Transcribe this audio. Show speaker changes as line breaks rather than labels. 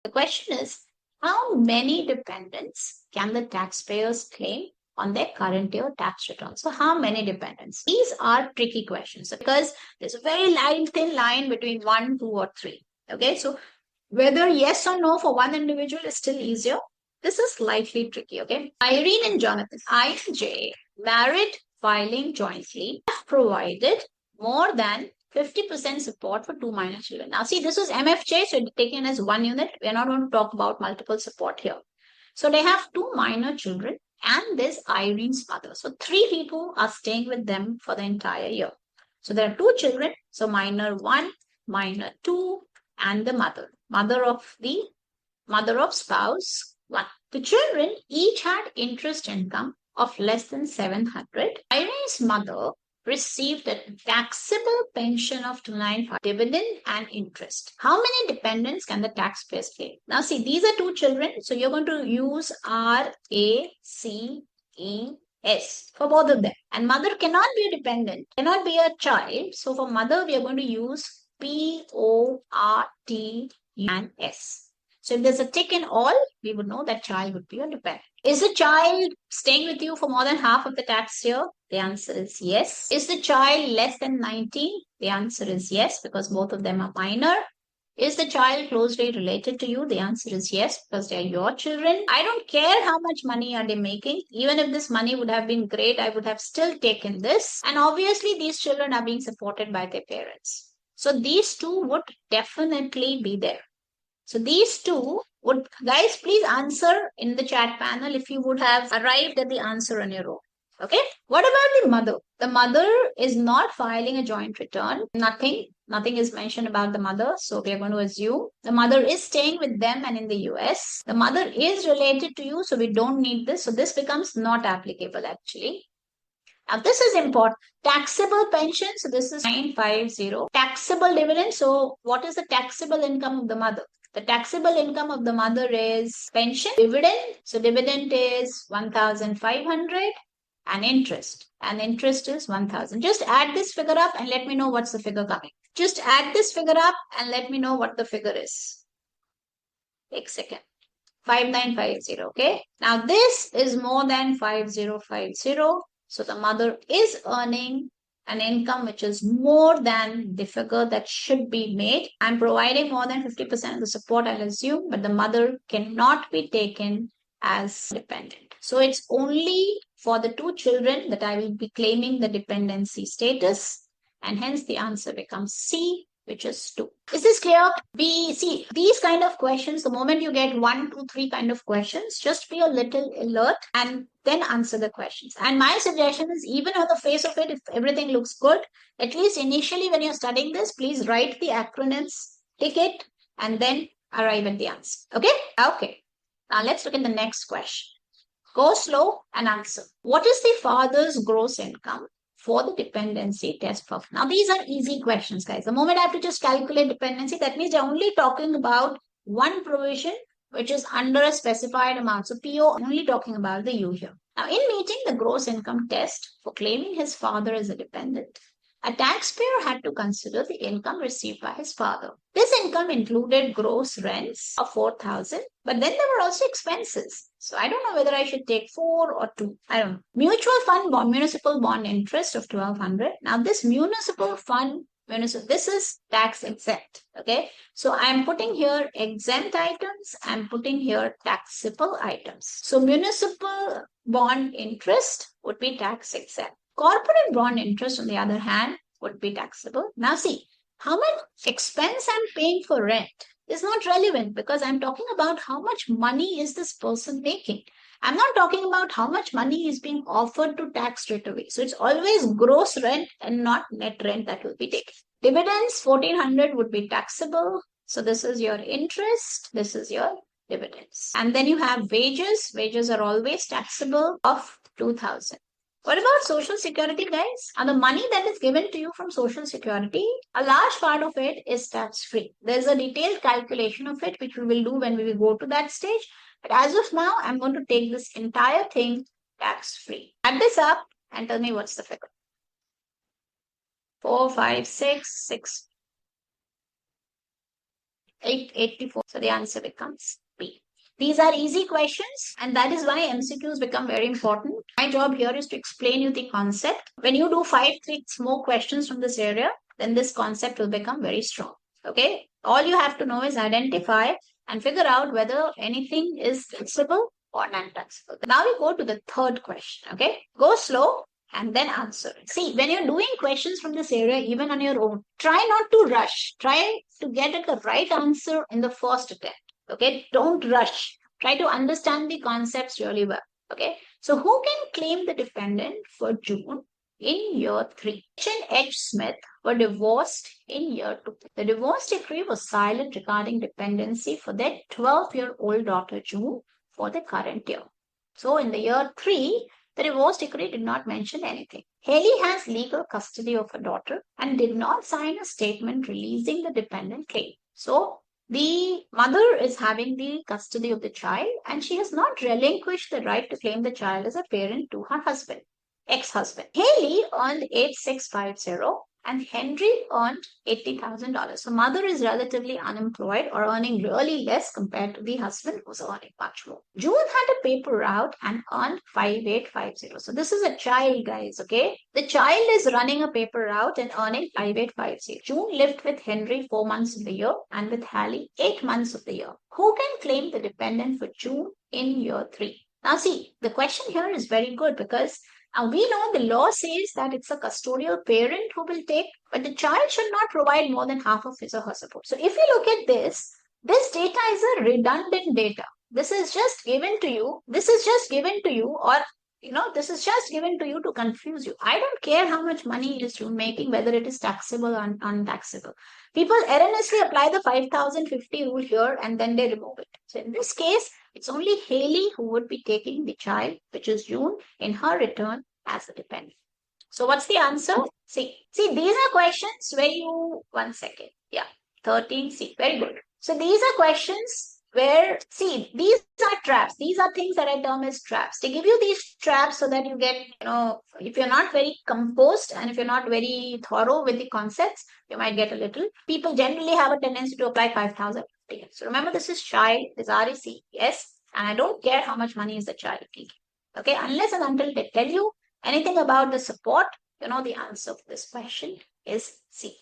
The question is, how many dependents can the taxpayers claim on their current year tax return? So how many dependents? These are tricky questions because there's a very thin line between 1, 2, or 3. Okay, so whether yes or no for one individual is still easier. This is slightly tricky, okay? Irene and Jonathan, I and J, married filing jointly, have provided more than 50% support for 2 minor children. Now, see, this is MFJ, so it's taken as one unit. We're not going to talk about multiple support here. So they have 2 minor children and there's Irene's mother. So 3 people are staying with them for the entire year. So there are 2 children. So minor 1, minor 2, and the mother of spouse 1. The children each had interest income of less than 700. Irene's mother received a taxable pension of 295, dividend and interest. How many dependents can the taxpayers claim? Now see, these are 2 children, so you're going to use R, A, C, E, S for both of them. And mother cannot be a dependent, cannot be a child. So for mother, we are going to use P, O, R, T, and S. So if there's a tick in all, we would know that child would be a dependent. Is the child staying with you for more than half of the tax year? The answer is yes. Is the child less than 19? The answer is yes, because both of them are minor. Is the child closely related to you? The answer is yes, because they are your children. I don't care how much money are they making. Even if this money would have been great, I would have still taken this. And obviously, these children are being supported by their parents. So these 2 would definitely be there. So these 2 would, guys, please answer in the chat panel if you would have arrived at the answer on your own. Okay. What about the mother? The mother is not filing a joint return. Nothing is mentioned about the mother. So we are going to assume the mother is staying with them and in the US. The mother is related to you. So we don't need this. So this becomes not applicable actually. Now this is important. Taxable pension. So this is 950. Taxable dividend. So what is the taxable income of the mother? The taxable income of the mother is pension, dividend. So dividend is 1,500 and interest. And interest is 1,000. Just add this figure up and let me know what's the figure coming. Just add this figure up and let me know what the figure is. Take a second. 5950. Okay. Now this is more than 5050. So the mother is earning an income which is more than the figure that should be made. I'm providing more than 50% of the support, I'll assume, but the mother cannot be taken as dependent. So it's only for the 2 children that I will be claiming the dependency status, and hence the answer becomes C, which is 2. Is this clear? See, these kind of questions, the moment you get 1, 2, 3 kind of questions, just be a little alert and then answer the questions. And my suggestion is, even on the face of it, if everything looks good, at least initially when you're studying this, please write the acronyms, tick it, and then arrive at the answer. Okay? Okay. Now let's look at the next question. Go slow and answer. What is the father's gross income for the dependency test for? Now, these are easy questions, guys. The moment I have to just calculate dependency, that means they're only talking about one provision which is under a specified amount. So PO, only talking about the U here. Now, in meeting the gross income test for claiming his father as a dependent, a taxpayer had to consider the income received by his father. This income included gross rents of 4,000, but then there were also expenses. So I don't know whether I should take 4 or 2. I don't know. Mutual fund bond, municipal bond interest of 1,200. Now this municipal fund, this is tax exempt. Okay. So I'm putting here exempt items. I'm putting here taxable items. So municipal bond interest would be tax exempt. Corporate bond interest, on the other hand, would be taxable. Now see, how much expense I'm paying for rent is not relevant because I'm talking about how much money is this person making. I'm not talking about how much money is being offered to tax straight away. So it's always gross rent and not net rent that will be taken. Dividends, 1,400 would be taxable. So this is your interest. This is your dividends. And then you have wages. Wages are always taxable of 2,000. What about Social Security, guys? And the money that is given to you from Social Security, a large part of it is tax-free. There's a detailed calculation of it, which we will do when we will go to that stage. But as of now, I'm going to take this entire thing tax-free. Add this up and tell me what's the figure. 4, 5, 6, 6. 884. So the answer becomes B. These are easy questions, and that is why MCQs become very important. My job here is to explain you the concept. When you do 5, 6 more questions from this area, then this concept will become very strong. Okay? All you have to know is identify and figure out whether anything is taxable or non-taxable. Now we go to the third question. Okay? Go slow and then answer it. See, when you're doing questions from this area, even on your own, try not to rush. Try to get at the right answer in the first attempt. Okay, don't rush. Try to understand the concepts really well. Okay, so who can claim the dependent for June in year 3? H and H. Smith were divorced in year 2. The divorce decree was silent regarding dependency for their 12-year-old daughter June for the current year. So in the year 3, the divorce decree did not mention anything. Haley has legal custody of her daughter and did not sign a statement releasing the dependent claim. So the mother is having the custody of the child and she has not relinquished the right to claim the child as a parent to her husband, ex-husband. Haley earned 8650 and Henry earned $80,000. So mother is relatively unemployed or earning really less compared to the husband who's earning much more. June had a paper route and earned 5850. So this is a child, guys, okay? The child is running a paper route and earning 5850. June lived with Henry 4 months of the year and with Hallie 8 months of the year. Who can claim the dependent for June in year 3? Now see, the question here is very good because we know the law says that it's a custodial parent who will take, but the child should not provide more than half of his or her support. So if you look at this data is a redundant data. This is just given to you. This is just given to you, or this is just given to you to confuse you. I don't care how much money is you making, whether it is taxable or untaxable. People erroneously apply the 5050 rule here and then they remove it. So in this case, it's only Haley who would be taking the child, which is June, in her return as a dependent. So what's the answer? See, these are questions where you, 1 second. Yeah, 13C. Very good. So these are questions where, see, these are traps. These are things that I term as traps. They give you these traps so that you get, if you're not very composed and if you're not very thorough with the concepts, you might get a little. People generally have a tendency to apply 5,000. So remember, this is child, this REC, yes, and I don't care how much money is the child taking. Okay, unless and until they tell you anything about the support, the answer of this question is C.